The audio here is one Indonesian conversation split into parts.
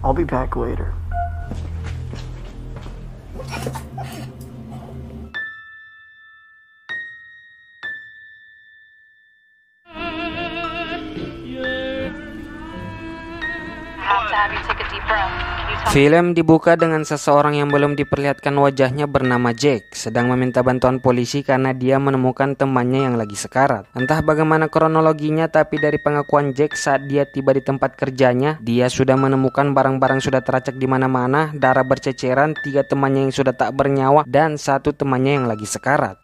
I'll be back later. Film dibuka dengan seseorang yang belum diperlihatkan wajahnya bernama Jack sedang meminta bantuan polisi karena dia menemukan temannya yang lagi sekarat. Entah bagaimana kronologinya, tapi dari pengakuan Jack saat dia tiba di tempat kerjanya, dia sudah menemukan barang-barang sudah teracak di mana-mana, darah berceceran, 3 temannya yang sudah tak bernyawa, dan 1 temannya yang lagi sekarat.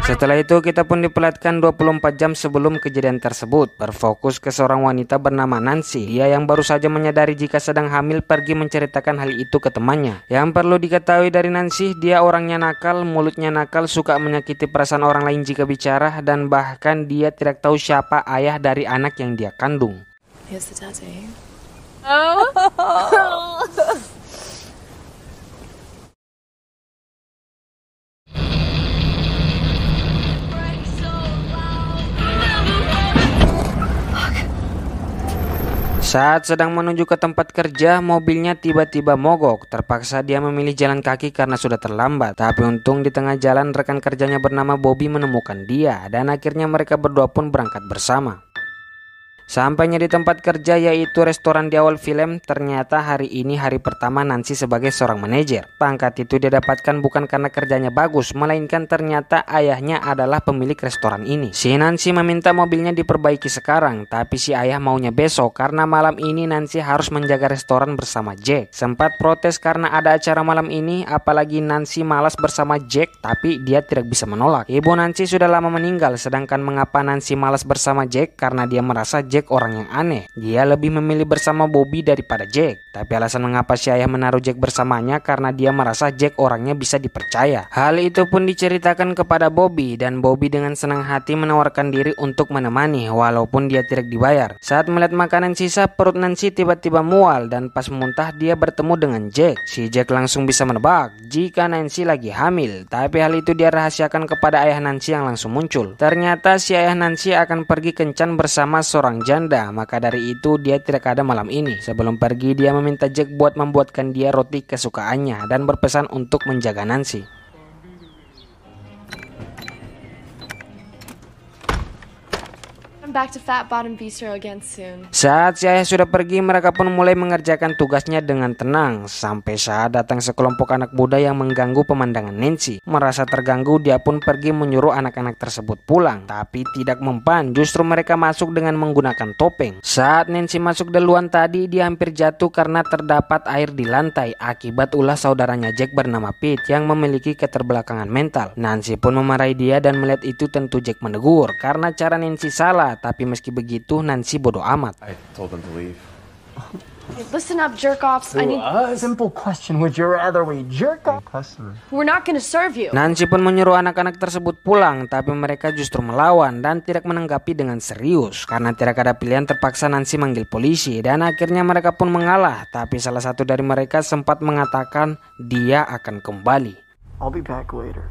Setelah itu kita pun diperlihatkan 24 jam sebelum kejadian tersebut, berfokus ke seorang wanita bernama Nancy. Dia yang baru saja menyadari jika sedang hamil pergi menceritakan hal itu ke temannya. Yang perlu diketahui dari Nancy, dia orangnya nakal, mulutnya nakal, suka menyakiti perasaan orang lain jika bicara, dan bahkan dia tidak tahu siapa ayah dari anak yang dia kandung. Here's the tattoo. Saat sedang menuju ke tempat kerja, mobilnya tiba-tiba mogok. Terpaksa dia memilih jalan kaki karena sudah terlambat. Tapi untung di tengah jalan rekan kerjanya bernama Bobby menemukan dia, dan akhirnya mereka berdua pun berangkat bersama. Sampainya di tempat kerja, yaitu restoran di awal film, ternyata hari ini hari pertama Nancy sebagai seorang manajer. Pangkat itu dia dapatkan bukan karena kerjanya bagus, melainkan ternyata ayahnya adalah pemilik restoran ini. Si Nancy meminta mobilnya diperbaiki sekarang, tapi si ayah maunya besok karena malam ini Nancy harus menjaga restoran bersama Jack. Sempat protes karena ada acara malam ini, apalagi Nancy malas bersama Jack, tapi dia tidak bisa menolak. Ibu Nancy sudah lama meninggal, sedangkan mengapa Nancy malas bersama Jack? Karena dia merasa Jack orang yang aneh. Dia lebih memilih bersama Bobby daripada Jack. Tapi alasan mengapa si ayah menaruh Jack bersamanya karena dia merasa Jack orangnya bisa dipercaya. Hal itu pun diceritakan kepada Bobby, dan Bobby dengan senang hati menawarkan diri untuk menemani walaupun dia tidak dibayar. Saat melihat makanan sisa, perut Nancy tiba-tiba mual, dan pas muntah dia bertemu dengan Jack. Si Jack langsung bisa menebak jika Nancy lagi hamil, tapi hal itu dia rahasiakan kepada ayah Nancy yang langsung muncul. Ternyata si ayah Nancy akan pergi kencan bersama seorang janda, maka dari itu dia tidak ada malam ini. Sebelum pergi dia meminta Jack buat membuatkan dia roti kesukaannya dan berpesan untuk menjaga Nancy. Back to Fat Bottom Bistro again soon. Saat si ayah sudah pergi, mereka pun mulai mengerjakan tugasnya dengan tenang. Sampai saat datang sekelompok anak muda yang mengganggu pemandangan Nancy. Merasa terganggu, dia pun pergi menyuruh anak-anak tersebut pulang. Tapi tidak mempan, justru mereka masuk dengan menggunakan topeng. Saat Nancy masuk duluan tadi, dia hampir jatuh karena terdapat air di lantai akibat ulah saudaranya Jack bernama Pete yang memiliki keterbelakangan mental. Nancy pun memarahi dia, dan melihat itu tentu Jack menegur karena cara Nancy salah. Tapi meski begitu Nancy bodoh amat. I told them to leave. Listen up, jerk-offs. I need... Simple question. Would you rather we jerk off? Customer. We're not gonna serve you. Nancy pun menyuruh anak-anak tersebut pulang, tapi mereka justru melawan dan tidak menanggapi dengan serius. Karena tidak ada pilihan, terpaksa Nancy manggil polisi, dan akhirnya mereka pun mengalah. Tapi salah satu dari mereka sempat mengatakan dia akan kembali. I'll be back later.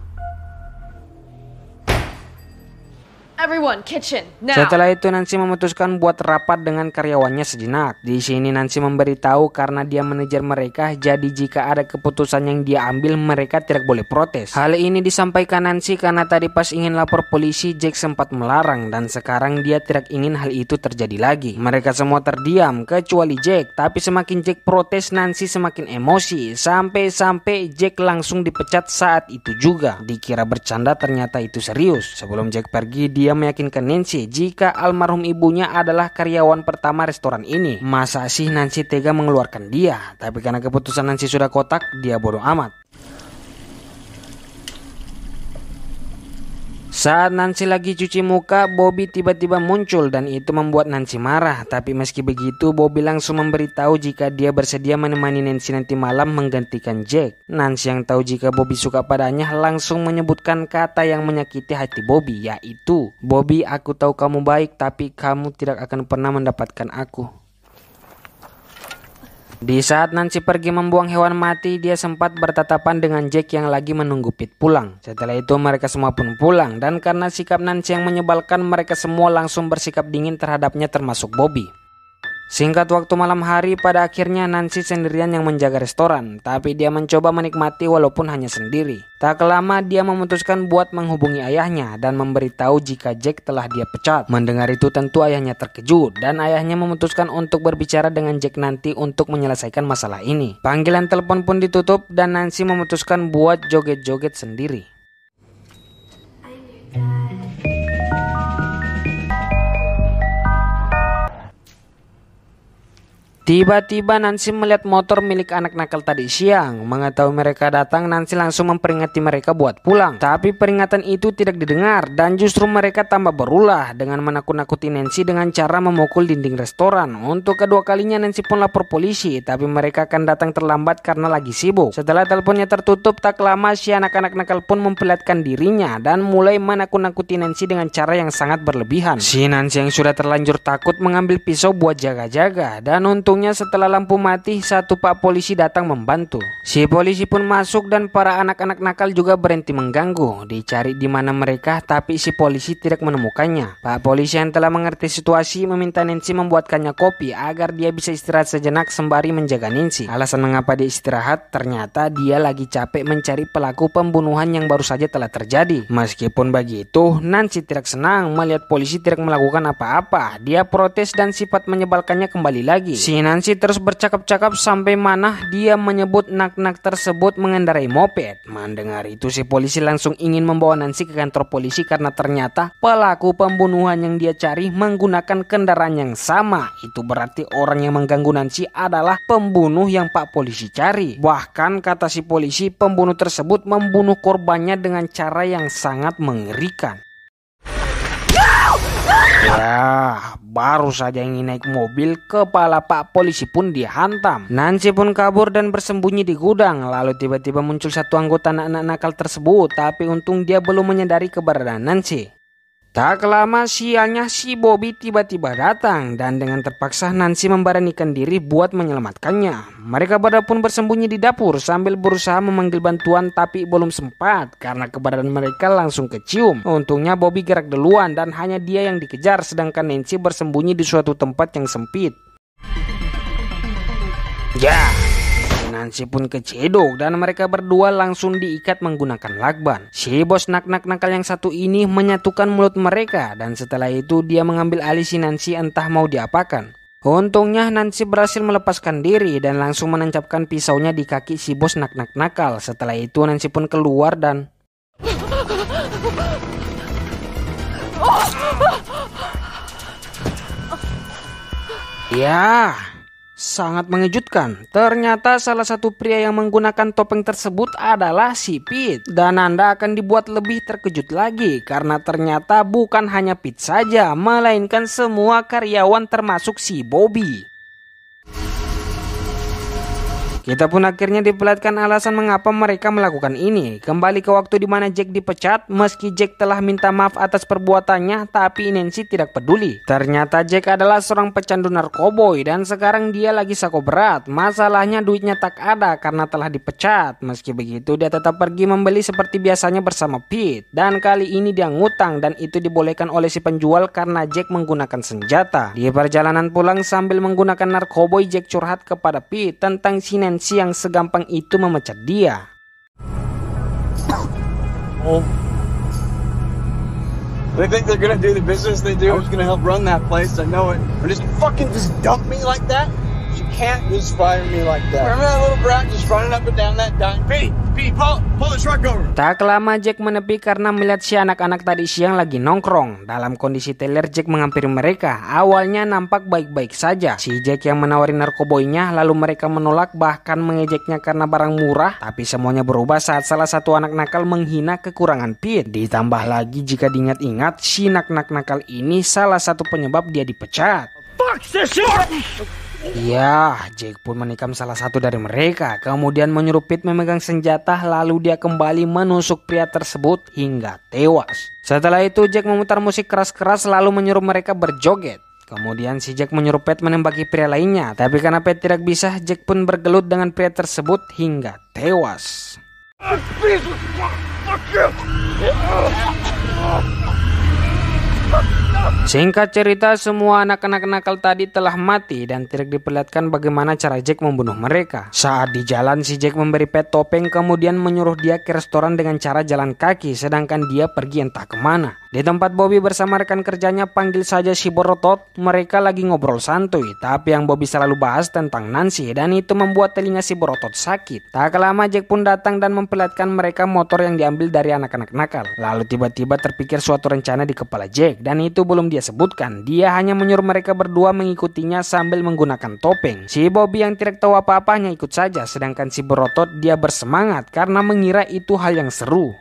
Everyone, kitchen, now. Setelah itu Nancy memutuskan buat rapat dengan karyawannya sejenak. Di sini Nancy memberitahu karena dia manajer mereka, jadi jika ada keputusan yang dia ambil mereka tidak boleh protes. Hal ini disampaikan Nancy karena tadi pas ingin lapor polisi Jack sempat melarang, dan sekarang dia tidak ingin hal itu terjadi lagi. Mereka semua terdiam kecuali Jack, tapi semakin Jack protes Nancy semakin emosi, sampai-sampai Jack langsung dipecat saat itu juga. Dikira bercanda, ternyata itu serius. Sebelum Jack pergi, dia meyakinkan Nancy jika almarhum ibunya adalah karyawan pertama restoran ini. Masa sih Nancy tega mengeluarkan dia? Tapi karena keputusan Nancy sudah kotak, dia bodoh amat. Saat Nancy lagi cuci muka, Bobby tiba-tiba muncul dan itu membuat Nancy marah. Tapi meski begitu, Bobby langsung memberitahu jika dia bersedia menemani Nancy nanti malam menggantikan Jack. Nancy yang tahu jika Bobby suka padanya langsung menyebutkan kata yang menyakiti hati Bobby, yaitu, "Bobby, aku tahu kamu baik, tapi kamu tidak akan pernah mendapatkan aku." Di saat Nancy pergi membuang hewan mati, dia sempat bertatapan dengan Jack yang lagi menunggu Pete pulang. Setelah itu mereka semua pun pulang, dan karena sikap Nancy yang menyebalkan, mereka semua langsung bersikap dingin terhadapnya termasuk Bobby. Singkat waktu malam hari, pada akhirnya Nancy sendirian yang menjaga restoran, tapi dia mencoba menikmati walaupun hanya sendiri. Tak lama dia memutuskan buat menghubungi ayahnya dan memberitahu jika Jack telah dia pecat. Mendengar itu tentu ayahnya terkejut, dan ayahnya memutuskan untuk berbicara dengan Jack nanti untuk menyelesaikan masalah ini. Panggilan telepon pun ditutup dan Nancy memutuskan buat joget-joget sendiri. Tiba-tiba Nancy melihat motor milik anak nakal tadi siang. Mengetahui mereka datang, Nancy langsung memperingati mereka buat pulang. Tapi peringatan itu tidak didengar dan justru mereka tambah berulah dengan menakut-nakuti Nancy dengan cara memukul dinding restoran. Untuk kedua kalinya Nancy pun lapor polisi, tapi mereka akan datang terlambat karena lagi sibuk. Setelah teleponnya tertutup, tak lama si anak-anak nakal pun memperlihatkan dirinya dan mulai menakut-nakuti Nancy dengan cara yang sangat berlebihan. Si Nancy yang sudah terlanjur takut mengambil pisau buat jaga-jaga, dan untungnya setelah lampu mati, satu pak polisi datang membantu. Si polisi pun masuk dan para anak-anak nakal juga berhenti mengganggu. Dicari di mana mereka, tapi si polisi tidak menemukannya. Pak polisi yang telah mengerti situasi meminta Nancy membuatkannya kopi agar dia bisa istirahat sejenak sembari menjaga Nancy. Alasan mengapa dia istirahat, ternyata dia lagi capek mencari pelaku pembunuhan yang baru saja telah terjadi. Meskipun begitu, Nancy tidak senang melihat polisi tidak melakukan apa-apa. Dia protes dan sifat menyebalkannya kembali lagi. Si Nancy terus bercakap-cakap sampai mana dia menyebut nak-nak tersebut mengendarai moped. Mendengar itu si polisi langsung ingin membawa Nancy ke kantor polisi karena ternyata pelaku pembunuhan yang dia cari menggunakan kendaraan yang sama. Itu berarti orang yang mengganggu Nancy adalah pembunuh yang pak polisi cari. Bahkan kata si polisi, pembunuh tersebut membunuh korbannya dengan cara yang sangat mengerikan. Ya, baru saja ingin naik mobil, kepala pak polisi pun dihantam. Nancy pun kabur dan bersembunyi di gudang. Lalu tiba-tiba muncul satu anggota anak-anak nakal tersebut, tapi untung dia belum menyadari keberadaan Nancy. Tak lama sialnya si Bobby tiba-tiba datang dan dengan terpaksa Nancy memberanikan diri buat menyelamatkannya. Mereka berdua pun bersembunyi di dapur sambil berusaha memanggil bantuan, tapi belum sempat karena keberadaan mereka langsung kecium. Untungnya Bobby gerak duluan dan hanya dia yang dikejar, sedangkan Nancy bersembunyi di suatu tempat yang sempit. Ya, Nancy pun kejedok dan mereka berdua langsung diikat menggunakan lakban. Si bos nak-nak nakal yang satu ini menyatukan mulut mereka dan setelah itu dia mengambil alih si Nancy, entah mau diapakan. Untungnya Nancy berhasil melepaskan diri dan langsung menancapkan pisaunya di kaki si bos nak-nak nakal. Setelah itu Nancy pun keluar dan ya, sangat mengejutkan. Ternyata salah satu pria yang menggunakan topeng tersebut adalah si Pete. Dan Anda akan dibuat lebih terkejut lagi karena ternyata bukan hanya Pete saja, melainkan semua karyawan termasuk si Bobby. Kita pun akhirnya diperlihatkan alasan mengapa mereka melakukan ini. Kembali ke waktu di mana Jack dipecat, meski Jack telah minta maaf atas perbuatannya, tapi Nancy tidak peduli. Ternyata Jack adalah seorang pecandu narkoboy dan sekarang dia lagi sako berat. Masalahnya duitnya tak ada karena telah dipecat. Meski begitu dia tetap pergi membeli seperti biasanya bersama Pete. Dan kali ini dia ngutang dan itu dibolehkan oleh si penjual karena Jack menggunakan senjata. Di perjalanan pulang sambil menggunakan narkoboy, Jack curhat kepada Pete tentang si Nancy yang segampang itu memecat dia. They think they're gonna do the business they do. I was gonna help run that place, I know it. But just dump me like that? You can't just fire me like that. Remember that little brat just running up and down that dime? Pete, pull the truck over. Tak lama Jack menepi karena melihat si anak-anak tadi siang lagi nongkrong. Dalam kondisi teler, Jack menghampiri mereka. Awalnya nampak baik-baik saja. Si Jack yang menawari narkoboynya, lalu mereka menolak bahkan mengejeknya karena barang murah. Tapi semuanya berubah saat salah satu anak nakal menghina kekurangan Pete. Ditambah lagi jika diingat-ingat, si anak nakal ini salah satu penyebab dia dipecat. Fuck this shit! Ya, Jack pun menikam salah satu dari mereka, kemudian menyuruh Pete memegang senjata, lalu dia kembali menusuk pria tersebut hingga tewas. Setelah itu Jack memutar musik keras-keras lalu menyuruh mereka berjoget. Kemudian si Jack menyuruh Pat menembaki pria lainnya, tapi karena Pat tidak bisa, Jack pun bergelut dengan pria tersebut hingga tewas. Singkat cerita, semua anak-anak nakal tadi telah mati dan tidak diperlihatkan bagaimana cara Jack membunuh mereka. Saat di jalan, si Jack memberi Pat topeng kemudian menyuruh dia ke restoran dengan cara jalan kaki, sedangkan dia pergi entah kemana. Di tempat Bobby bersama rekan kerjanya, panggil saja si Borotot, mereka lagi ngobrol santuy, tapi yang Bobby selalu bahas tentang Nancy dan itu membuat telinga si Borotot sakit. Tak lama Jack pun datang dan memperlihatkan mereka motor yang diambil dari anak-anak nakal. Lalu tiba-tiba terpikir suatu rencana di kepala Jack dan itu belum dia sebutkan. Dia hanya menyuruh mereka berdua mengikutinya sambil menggunakan topeng. Si Bobby yang tidak tahu apa-apa hanya ikut saja, sedangkan si Borotot dia bersemangat karena mengira itu hal yang seru.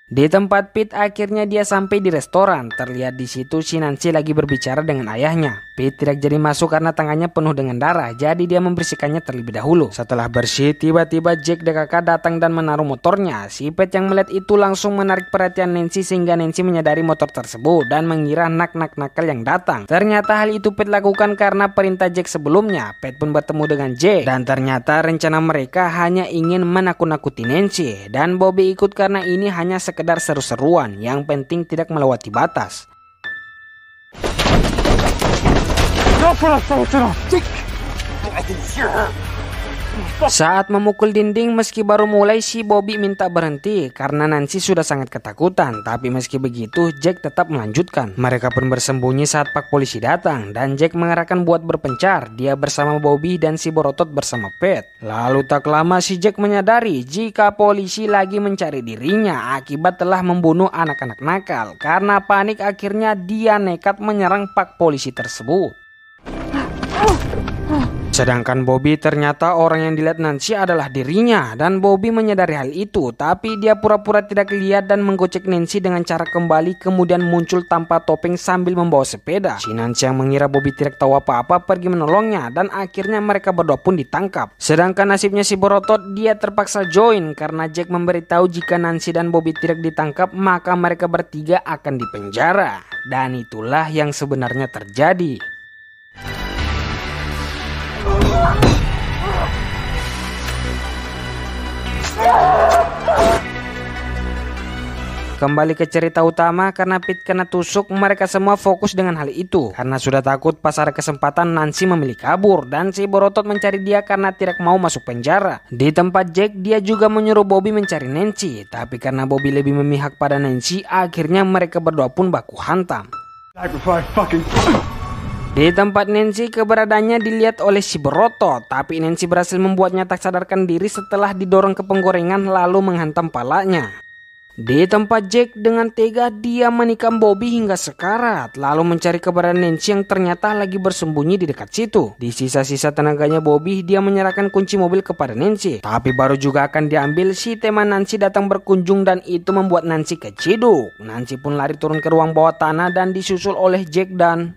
Di tempat Pete akhirnya dia sampai di restoran. Terlihat di situ si Nancy lagi berbicara dengan ayahnya. Pete tidak jadi masuk karena tangannya penuh dengan darah, jadi dia membersihkannya terlebih dahulu. Setelah bersih, tiba-tiba Jack DKK datang dan menaruh motornya. Si Pete yang melihat itu langsung menarik perhatian Nancy sehingga Nancy menyadari motor tersebut dan mengira nak-nak nakal yang datang. Ternyata hal itu Pete lakukan karena perintah Jack sebelumnya. Pete pun bertemu dengan Jack dan ternyata rencana mereka hanya ingin menakut-nakuti Nancy dan Bobby ikut karena ini hanya sekedar seru-seruan, yang penting tidak melewati batas. Saat memukul dinding meski baru mulai, si Bobby minta berhenti karena Nancy sudah sangat ketakutan. Tapi meski begitu Jack tetap melanjutkan. Mereka pun bersembunyi saat pak polisi datang dan Jack mengarahkan buat berpencar. Dia bersama Bobby dan si Borotot bersama Pat. Lalu tak lama si Jack menyadari jika polisi lagi mencari dirinya akibat telah membunuh anak-anak nakal. Karena panik akhirnya dia nekat menyerang pak polisi tersebut. Sedangkan Bobby ternyata orang yang dilihat Nancy adalah dirinya dan Bobby menyadari hal itu, tapi dia pura-pura tidak lihat dan menggocek Nancy dengan cara kembali kemudian muncul tanpa topeng sambil membawa sepeda. Si Nancy yang mengira Bobby tidak tahu apa-apa pergi menolongnya dan akhirnya mereka berdua pun ditangkap. Sedangkan nasibnya si Borotot, dia terpaksa join karena Jack memberitahu jika Nancy dan Bobby tidak ditangkap maka mereka bertiga akan dipenjara. Dan itulah yang sebenarnya terjadi. Kembali ke cerita utama, karena Pete kena tusuk, mereka semua fokus dengan hal itu. Karena sudah takut pas ada kesempatan Nancy memilih kabur dan si Borotot mencari dia karena tidak mau masuk penjara. Di tempat Jack, dia juga menyuruh Bobby mencari Nancy, tapi karena Bobby lebih memihak pada Nancy, akhirnya mereka berdua pun baku hantam. Di tempat Nancy, keberadaannya dilihat oleh si Borotot, tapi Nancy berhasil membuatnya tak sadarkan diri setelah didorong ke penggorengan lalu menghantam palanya. Di tempat Jack, dengan tega dia menikam Bobby hingga sekarat, lalu mencari keberadaan Nancy yang ternyata lagi bersembunyi di dekat situ. Di sisa-sisa tenaganya Bobby, dia menyerahkan kunci mobil kepada Nancy. Tapi baru juga akan diambil, si teman Nancy datang berkunjung dan itu membuat Nancy keciduk. Nancy pun lari turun ke ruang bawah tanah dan disusul oleh Jack dan...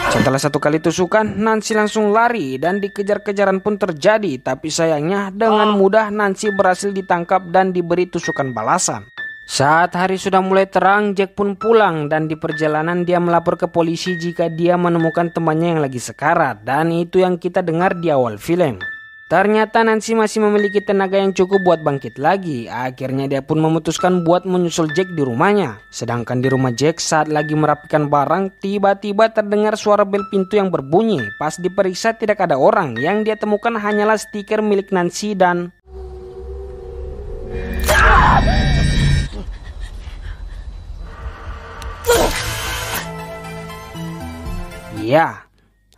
Setelah satu kali tusukan, Nancy langsung lari dan dikejar-kejaran pun terjadi. Tapi sayangnya dengan mudah Nancy berhasil ditangkap dan diberi tusukan balasan. Saat hari sudah mulai terang, Jack pun pulang dan di perjalanan dia melapor ke polisi jika dia menemukan temannya yang lagi sekarat. Dan itu yang kita dengar di awal film. Ternyata Nancy masih memiliki tenaga yang cukup buat bangkit lagi. Akhirnya dia pun memutuskan buat menyusul Jack di rumahnya. Sedangkan di rumah Jack saat lagi merapikan barang, tiba-tiba terdengar suara bel pintu yang berbunyi. Pas diperiksa tidak ada orang, yang dia temukan hanyalah stiker milik Nancy dan... Ya,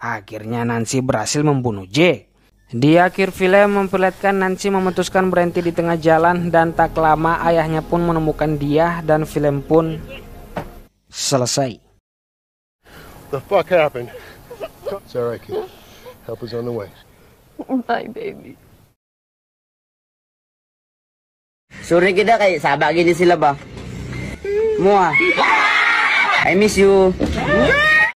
akhirnya Nancy berhasil membunuh Jack. Di akhir film memperlihatkan Nancy memutuskan berhenti di tengah jalan dan tak lama ayahnya pun menemukan dia dan film pun selesai. The fuck happened? It's alright, kid. Help is on the way. My baby. Sore kita kayak sahabat gini sila ba? Mua. I miss you.